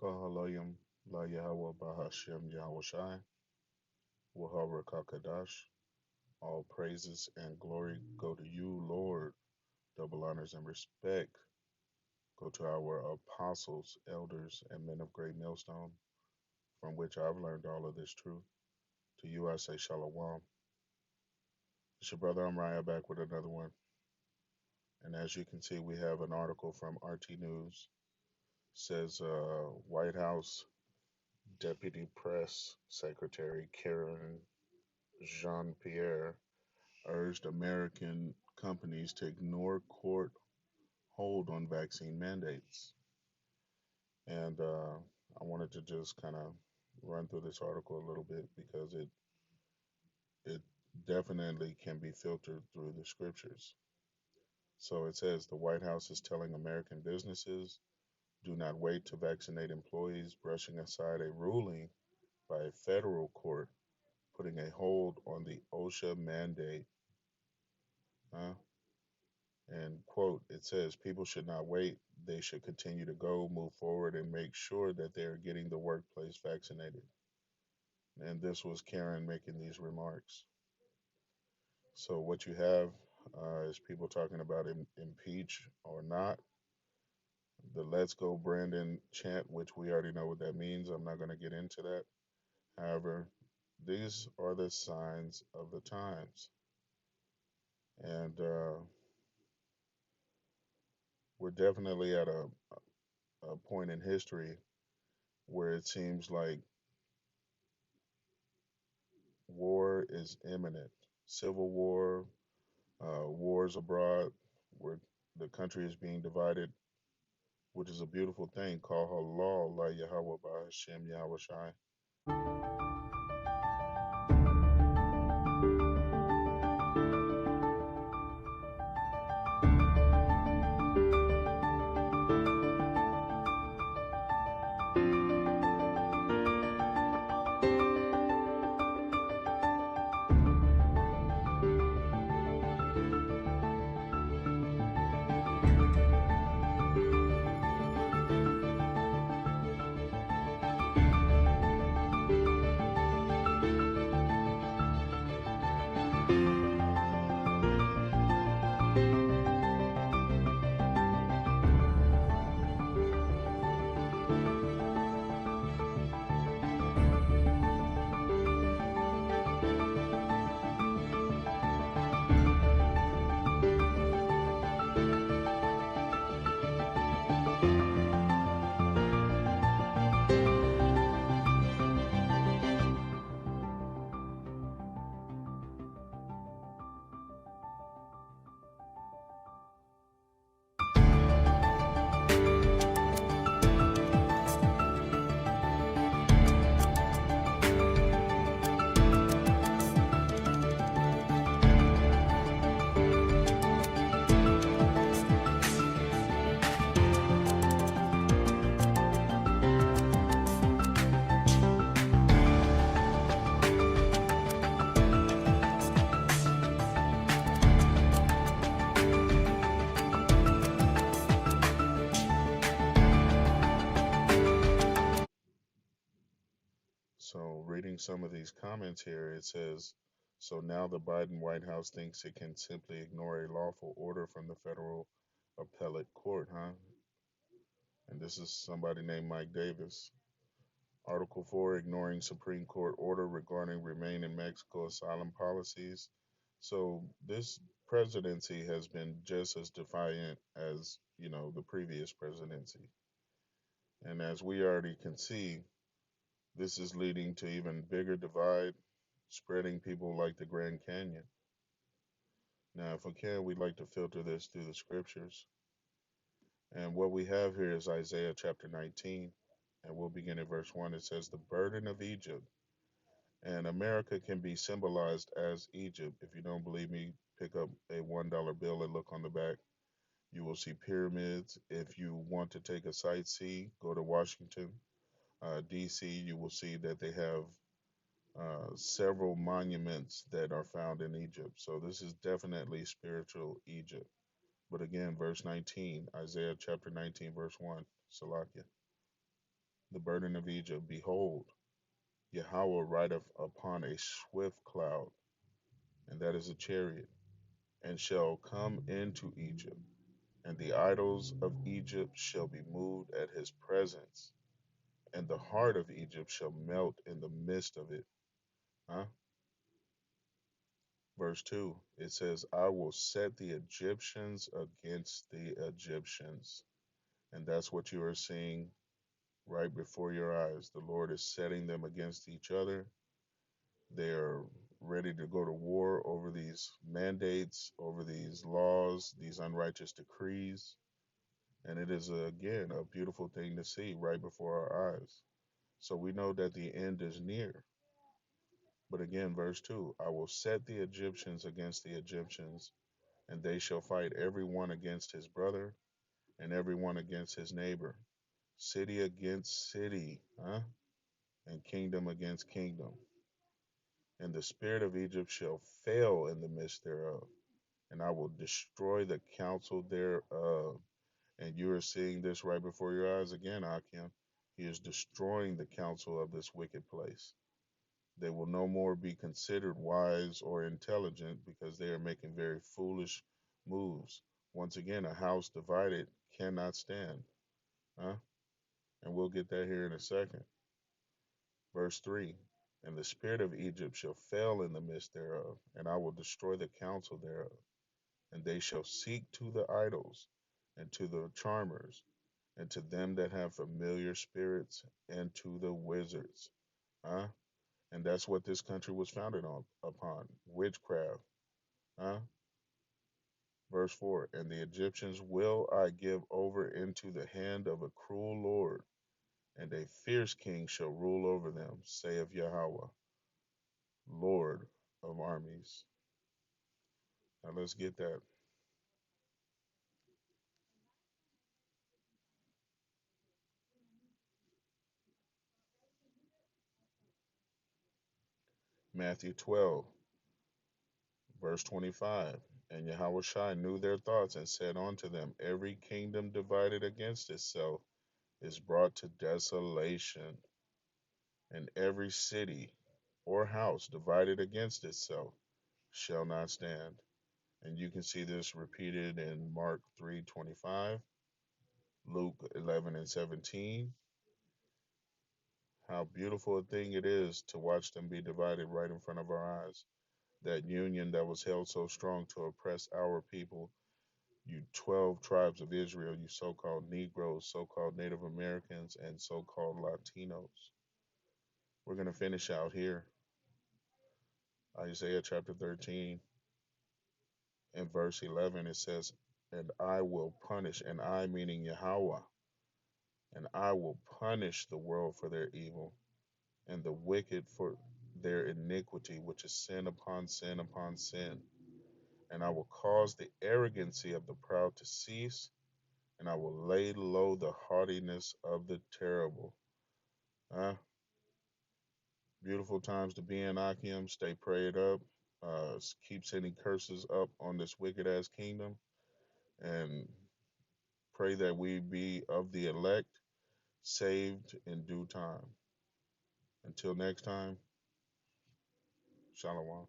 Kahalayam La Yahweh Bahashem Yahushai, Wahara Kakadash. All praises and glory go to you, Lord. Double honors and respect go to our apostles, elders, and men of great millstone, from which I've learned all of this truth. To you I say Shalom. It's your brother Amraya back with another one. And as you can see, we have an article from RT News. Says White House Deputy Press Secretary Karen Jean Pierre urged American companies to ignore court hold on vaccine mandates. And I wanted to just kind of run through this article a little bit because it definitely can be filtered through the scriptures. So it says the White House is telling American businesses do not wait to vaccinate employees, brushing aside a ruling by a federal court putting a hold on the OSHA mandate. Uh, and quote, it says people should not wait. They should continue to go, move forward, and make sure that they are getting the workplace vaccinated. And this was Karen making these remarks. So what you have is people talking about impeach or not. The Let's Go Brandon chant, which we already know what that means. I'm not going to get into that. However, these are the signs of the times. And we're definitely at a point in history where it seems like war is imminent. Civil war, wars abroad, where the country is being divided, which is a beautiful thing. Call halal la Yahweh ba Hashem Yahweh Shai. So, reading some of these comments here, it says, so now the Biden White House thinks it can simply ignore a lawful order from the federal appellate court, huh? And this is somebody named Mike Davis. Article 4, ignoring Supreme Court order regarding remain in Mexico asylum policies. So this presidency has been just as defiant as, the previous presidency. And as we already can see, this is leading to even bigger divide, spreading people like the Grand Canyon. Now, if we can, we'd like to filter this through the scriptures. And what we have here is Isaiah chapter 19, and we'll begin at verse 1. It says, the burden of Egypt. And America can be symbolized as Egypt. If you don't believe me, pick up a $1 bill and look on the back. You will see pyramids. If you want to take a sightsee, go to Washington, D.C. You will see that they have several monuments that are found in Egypt. So this is definitely spiritual Egypt. But again, verse 19, Isaiah chapter 19, verse 1, Salakia. the burden of Egypt. Behold, Yahweh rideth upon a swift cloud, and that is a chariot, and shall come into Egypt, and the idols of Egypt shall be moved at his presence, and the heart of Egypt shall melt in the midst of it. Huh? Verse 2, it says, I will set the Egyptians against the Egyptians. And that's what you are seeing right before your eyes. The Lord is setting them against each other. They are ready to go to war over these mandates, over these laws, these unrighteous decrees. And it is, again, a beautiful thing to see right before our eyes. So we know that the end is near. But again, verse 2, I will set the Egyptians against the Egyptians, and they shall fight every one against his brother, and every one against his neighbor, city against city, huh? And kingdom against kingdom. And the spirit of Egypt shall fail in the midst thereof, and I will destroy the counsel thereof. And you are seeing this right before your eyes again, Akim. He is destroying the counsel of this wicked place. They will no more be considered wise or intelligent because they are making very foolish moves. Once again, a house divided cannot stand. Huh? And we'll get that here in a second. Verse 3, and the spirit of Egypt shall fail in the midst thereof, and I will destroy the counsel thereof. And they shall seek to the idols, and to the charmers, and to them that have familiar spirits, and to the wizards. Huh? And that's what this country was founded on upon witchcraft. Huh? Verse 4, and the Egyptians will I give over into the hand of a cruel Lord, and a fierce king shall rule over them, saith Yahweh, Lord of armies. Now let's get that. Matthew 12, verse 25. And Yahushua knew their thoughts and said unto them, every kingdom divided against itself is brought to desolation, and every city or house divided against itself shall not stand. And you can see this repeated in Mark 3:25, Luke 11 and 17. How beautiful a thing it is to watch them be divided right in front of our eyes. That union that was held so strong to oppress our people, you 12 tribes of Israel, you so called Negroes, so called Native Americans, and so called Latinos. We're going to finish out here. Isaiah chapter 13 and verse 11, it says, and I will punish, and I meaning Yahweh, and I will punish the world for their evil, and the wicked for their iniquity, which is sin upon sin upon sin. And I will cause the arrogancy of the proud to cease, and I will lay low the haughtiness of the terrible. Uh, Beautiful times to be in, Akim. Stay prayed up. Keep sending curses up on this wicked ass kingdom, and pray that we be of the elect, saved in due time. Until next time, Shalom.